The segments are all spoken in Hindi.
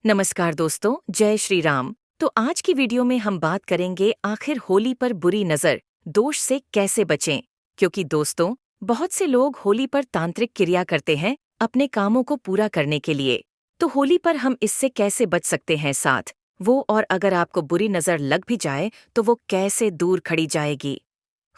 नमस्कार दोस्तों, जय श्री राम। तो आज की वीडियो में हम बात करेंगे आखिर होली पर बुरी नज़र दोष से कैसे बचें। क्योंकि दोस्तों, बहुत से लोग होली पर तांत्रिक क्रिया करते हैं अपने कामों को पूरा करने के लिए। तो होली पर हम इससे कैसे बच सकते हैं साथ वो, और अगर आपको बुरी नज़र लग भी जाए तो वो कैसे दूर खड़ी जाएगी।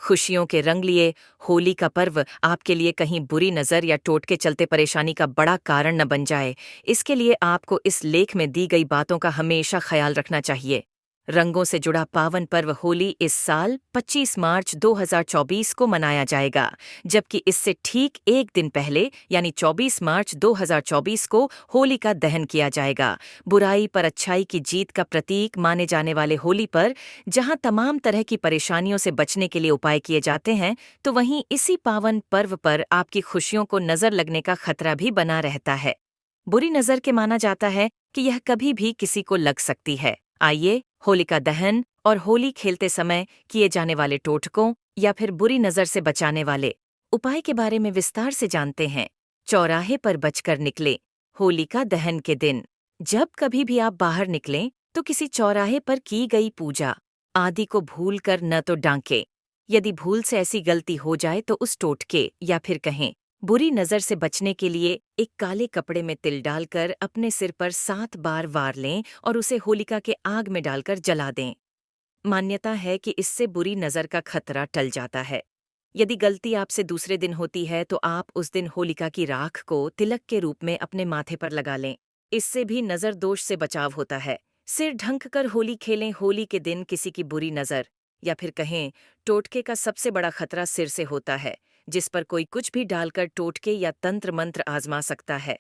खुशियों के रंग लिए होली का पर्व आपके लिए कहीं बुरी नज़र या टोटके चलते परेशानी का बड़ा कारण न बन जाए, इसके लिए आपको इस लेख में दी गई बातों का हमेशा ख्याल रखना चाहिए। रंगों से जुड़ा पावन पर्व होली इस साल 25 मार्च 2024 को मनाया जाएगा, जबकि इससे ठीक एक दिन पहले यानी 24 मार्च 2024 को होलिका दहन किया जाएगा। बुराई पर अच्छाई की जीत का प्रतीक माने जाने वाले होली पर जहां तमाम तरह की परेशानियों से बचने के लिए उपाय किए जाते हैं, तो वहीं इसी पावन पर्व पर आपकी खुशियों को नजर लगने का खतरा भी बना रहता है। बुरी नजर के माना जाता है कि यह कभी भी किसी को लग सकती है। आइए होलिका दहन और होली खेलते समय किए जाने वाले टोटकों या फिर बुरी नजर से बचाने वाले उपाय के बारे में विस्तार से जानते हैं। चौराहे पर बचकर निकले। होलिका दहन के दिन जब कभी भी आप बाहर निकलें तो किसी चौराहे पर की गई पूजा आदि को भूल कर न तो डांके। यदि भूल से ऐसी गलती हो जाए तो उस टोटके या फिर कहें बुरी नजर से बचने के लिए एक काले कपड़े में तिल डालकर अपने सिर पर 7 बार वार लें और उसे होलिका के आग में डालकर जला दें। मान्यता है कि इससे बुरी नजर का खतरा टल जाता है। यदि गलती आपसे दूसरे दिन होती है तो आप उस दिन होलिका की राख को तिलक के रूप में अपने माथे पर लगा लें। इससे भी नजर दोष से बचाव होता है। सिर ढंक कर होली खेलें। होली के दिन किसी की बुरी नजर या फिर कहें टोटके का सबसे बड़ा खतरा सिर से होता है, जिस पर कोई कुछ भी डालकर टोटके या तंत्र मंत्र आजमा सकता है।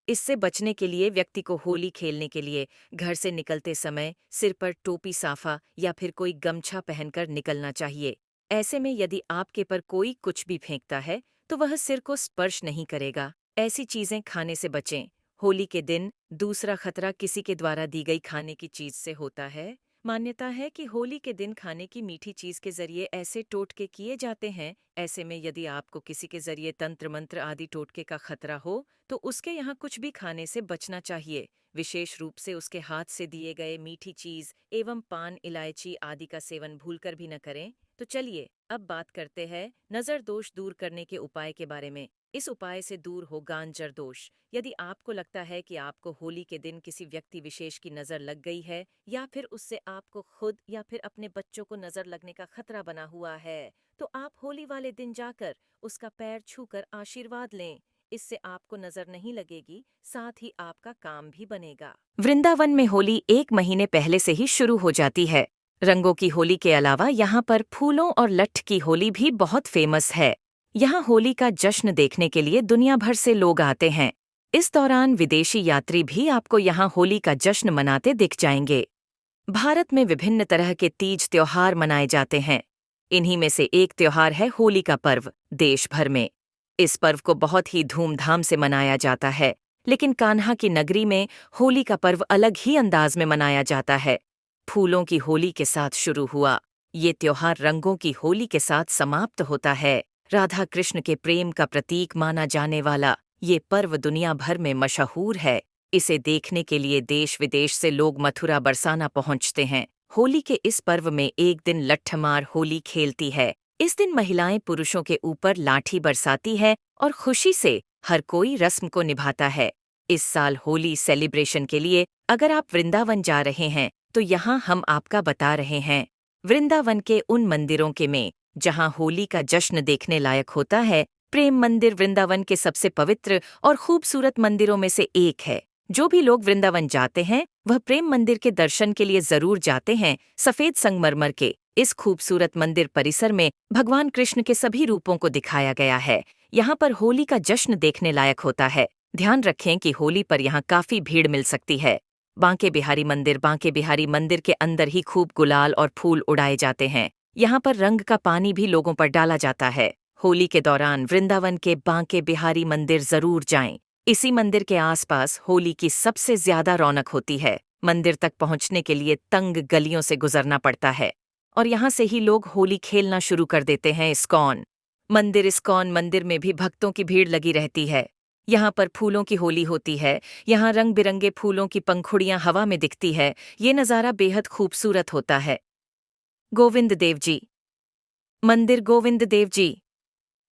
इससे बचने के लिए व्यक्ति को होली खेलने के लिए घर से निकलते समय सिर पर टोपी, साफा या फिर कोई गमछा पहनकर निकलना चाहिए। ऐसे में यदि आपके पर कोई कुछ भी फेंकता है तो वह सिर को स्पर्श नहीं करेगा। ऐसी चीजें खाने से बचें। होली के दिन दूसरा खतरा किसी के द्वारा दी गई खाने की चीज से होता है। मान्यता है कि होली के दिन खाने की मीठी चीज के जरिए ऐसे टोटके किए जाते हैं। ऐसे में यदि आपको किसी के जरिए तंत्र मंत्र आदि टोटके का खतरा हो तो उसके यहाँ कुछ भी खाने से बचना चाहिए। विशेष रूप से उसके हाथ से दिए गए मीठी चीज एवं पान, इलायची आदि का सेवन भूलकर भी न करें। तो चलिए अब बात करते हैं नजर दोष दूर करने के उपाय के बारे में। इस उपाय से दूर होगा नजर दोष। यदि आपको लगता है कि आपको होली के दिन किसी व्यक्ति विशेष की नजर लग गई है या फिर उससे आपको खुद या फिर अपने बच्चों को नजर लगने का खतरा बना हुआ है, तो आप होली वाले दिन जाकर उसका पैर छूकर आशीर्वाद लें। इससे आपको नजर नहीं लगेगी, साथ ही आपका काम भी बनेगा। वृंदावन में होली 1 महीने पहले से ही शुरू हो जाती है। रंगों की होली के अलावा यहाँ पर फूलों और लठ की होली भी बहुत फेमस है। यहाँ होली का जश्न देखने के लिए दुनिया भर से लोग आते हैं। इस दौरान विदेशी यात्री भी आपको यहाँ होली का जश्न मनाते दिख जाएंगे। भारत में विभिन्न तरह के तीज त्योहार मनाए जाते हैं। इन्हीं में से एक त्योहार है होली का पर्व। देश भर में इस पर्व को बहुत ही धूमधाम से मनाया जाता है, लेकिन कान्हा की नगरी में होली का पर्व अलग ही अंदाज में मनाया जाता है। फूलों की होली के साथ शुरू हुआ ये त्योहार रंगों की होली के साथ समाप्त होता है। राधा कृष्ण के प्रेम का प्रतीक माना जाने वाला ये पर्व दुनिया भर में मशहूर है। इसे देखने के लिए देश विदेश से लोग मथुरा बरसाना पहुंचते हैं। होली के इस पर्व में एक दिन लट्ठमार होली खेलती है। इस दिन महिलाएं पुरुषों के ऊपर लाठी बरसाती है और खुशी से हर कोई रस्म को निभाता है। इस साल होली सेलिब्रेशन के लिए अगर आप वृंदावन जा रहे हैं तो यहाँ हम आपका बता रहे हैं। वृंदावन के उन मंदिरों के में जहाँ होली का जश्न देखने लायक होता है। प्रेम मंदिर वृंदावन के सबसे पवित्र और खूबसूरत मंदिरों में से एक है। जो भी लोग वृंदावन जाते हैं वह प्रेम मंदिर के दर्शन के लिए जरूर जाते हैं। सफेद संगमरमर के इस खूबसूरत मंदिर परिसर में भगवान कृष्ण के सभी रूपों को दिखाया गया है। यहाँ पर होली का जश्न देखने लायक होता है। ध्यान रखें कि होली पर यहाँ काफी भीड़ मिल सकती है। बांके बिहारी मंदिर के अंदर ही खूब गुलाल और फूल उड़ाए जाते हैं। यहाँ पर रंग का पानी भी लोगों पर डाला जाता है। होली के दौरान वृंदावन के बांके बिहारी मंदिर जरूर जाएं। इसी मंदिर के आसपास होली की सबसे ज्यादा रौनक होती है। मंदिर तक पहुंचने के लिए तंग गलियों से गुजरना पड़ता है और यहाँ से ही लोग होली खेलना शुरू कर देते हैं। इस्कॉन मंदिर में भी भक्तों की भीड़ लगी रहती है। यहाँ पर फूलों की होली होती है। यहाँ रंग बिरंगे फूलों की पंखुड़ियाँ हवा में दिखती है। ये नज़ारा बेहद खूबसूरत होता है। गोविंद देव जी मंदिर। गोविंद देव जी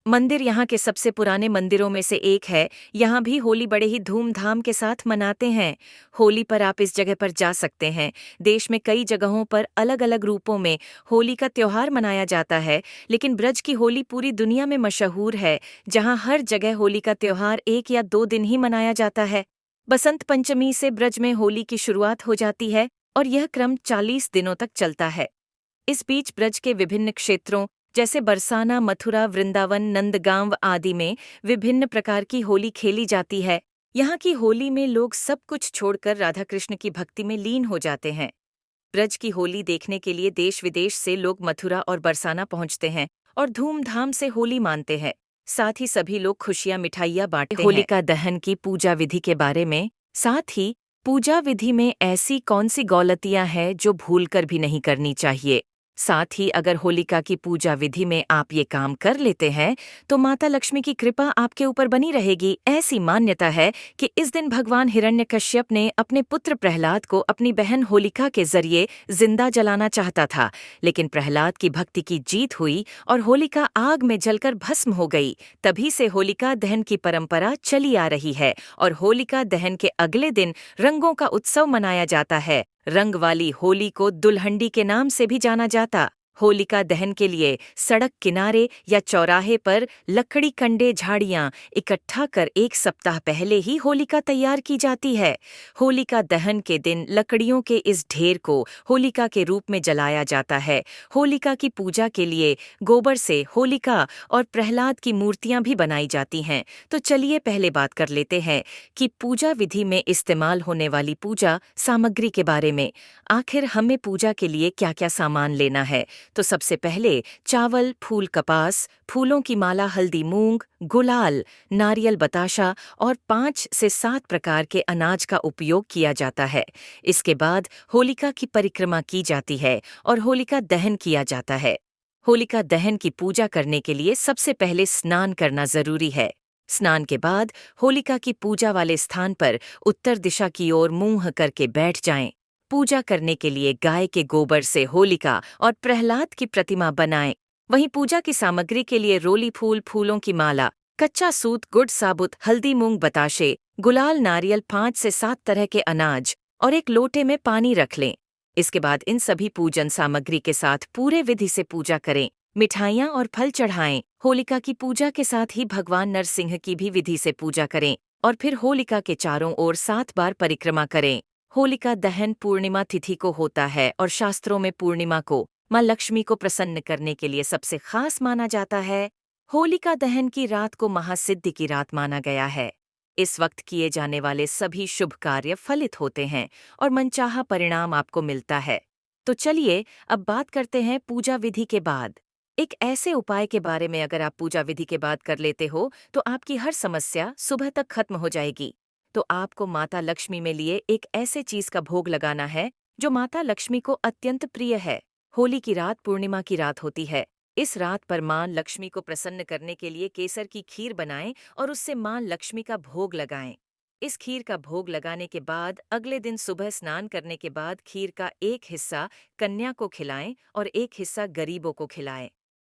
मंदिर यहाँ के सबसे पुराने मंदिरों में से एक है। यहाँ भी होली बड़े ही धूमधाम के साथ मनाते हैं। होली पर आप इस जगह पर जा सकते हैं। देश में कई जगहों पर अलग अलग रूपों में होली का त्योहार मनाया जाता है, लेकिन ब्रज की होली पूरी दुनिया में मशहूर है, जहाँ हर जगह होली का त्योहार 1 या 2 दिन ही मनाया जाता है। बसंत पंचमी से ब्रज में होली की शुरुआत हो जाती है और यह क्रम 40 दिनों तक चलता है। इस बीच ब्रज के विभिन्न क्षेत्रों जैसे बरसाना, मथुरा, वृंदावन, नंदगांव आदि में विभिन्न प्रकार की होली खेली जाती है। यहाँ की होली में लोग सब कुछ छोड़कर राधा कृष्ण की भक्ति में लीन हो जाते हैं। ब्रज की होली देखने के लिए देश विदेश से लोग मथुरा और बरसाना पहुँचते हैं और धूमधाम से होली मानते हैं। साथ ही सभी लोग खुशियां मिठाइयां बांटते हैं। होलिका दहन की पूजा विधि के बारे में, साथ ही पूजा विधि में ऐसी कौन सी गौलतियां हैं जो भूलकर भी नहीं करनी चाहिए। साथ ही अगर होलिका की पूजा विधि में आप ये काम कर लेते हैं तो माता लक्ष्मी की कृपा आपके ऊपर बनी रहेगी। ऐसी मान्यता है कि इस दिन भगवान हिरण्यकश्यप ने अपने पुत्र प्रहलाद को अपनी बहन होलिका के जरिए जिंदा जलाना चाहता था, लेकिन प्रहलाद की भक्ति की जीत हुई और होलिका आग में जलकर भस्म हो गई। तभी से होलिका दहन की परंपरा चली आ रही है और होलिका दहन के अगले दिन रंगों का उत्सव मनाया जाता है। रंग वाली होली को दुल्हंडी के नाम से भी जाना जाता। होलिका दहन के लिए सड़क किनारे या चौराहे पर लकड़ी कंडे झाड़ियां इकट्ठा कर 1 सप्ताह पहले ही होलिका तैयार की जाती है। होलिका दहन के दिन लकड़ियों के इस ढेर को होलिका के रूप में जलाया जाता है। होलिका की पूजा के लिए गोबर से होलिका और प्रहलाद की मूर्तियां भी बनाई जाती हैं। तो चलिए पहले बात कर लेते हैं कि पूजा विधि में इस्तेमाल होने वाली पूजा सामग्री के बारे में। आखिर हमें पूजा के लिए क्या क्या सामान लेना है? तो सबसे पहले चावल, फूल कपास, फूलों की माला, हल्दी, मूंग, गुलाल, नारियल बताशा और 5 से 7 प्रकार के अनाज का उपयोग किया जाता है। इसके बाद होलिका की परिक्रमा की जाती है और होलिका दहन किया जाता है। होलिका दहन की पूजा करने के लिए सबसे पहले स्नान करना जरूरी है। स्नान के बाद होलिका की पूजा वाले स्थान पर उत्तर दिशा की ओर मुंह करके बैठ जाएं। पूजा करने के लिए गाय के गोबर से होलिका और प्रहलाद की प्रतिमा बनाएं। वहीं पूजा की सामग्री के लिए रोली फूल, फूलों की माला, कच्चा सूत, गुड़, साबुत, हल्दी, मूंग, बताशे, गुलाल, नारियल, 5 से 7 तरह के अनाज और एक लोटे में पानी रख लें। इसके बाद इन सभी पूजन सामग्री के साथ पूरे विधि से पूजा करें। मिठाइयाँ और फल चढ़ाएं। होलिका की पूजा के साथ ही भगवान नरसिंह की भी विधि से पूजा करें और फिर होलिका के चारों ओर 7 बार परिक्रमा करें। होलिका दहन पूर्णिमा तिथि को होता है और शास्त्रों में पूर्णिमा को माँ लक्ष्मी को प्रसन्न करने के लिए सबसे खास माना जाता है। होलिका दहन की रात को महासिद्धि की रात माना गया है। इस वक्त किए जाने वाले सभी शुभ कार्य फलित होते हैं और मनचाहा परिणाम आपको मिलता है। तो चलिए अब बात करते हैं पूजा विधि के बाद। एक ऐसे उपाय के बारे में, अगर आप पूजा विधि के बाद कर लेते हो तो आपकी हर समस्या सुबह तक खत्म हो जाएगी। तो आपको माता लक्ष्मी में लिए एक ऐसे चीज का भोग लगाना है जो माता लक्ष्मी को अत्यंत प्रिय है। होली की रात पूर्णिमा की रात होती है। इस रात पर मां लक्ष्मी को प्रसन्न करने के लिए केसर की खीर बनाएं और उससे मां लक्ष्मी का भोग लगाएं। इस खीर का भोग लगाने के बाद अगले दिन सुबह स्नान करने के बाद खीर का एक हिस्सा कन्या को खिलाएं और एक हिस्सा गरीबों को खिलाएं।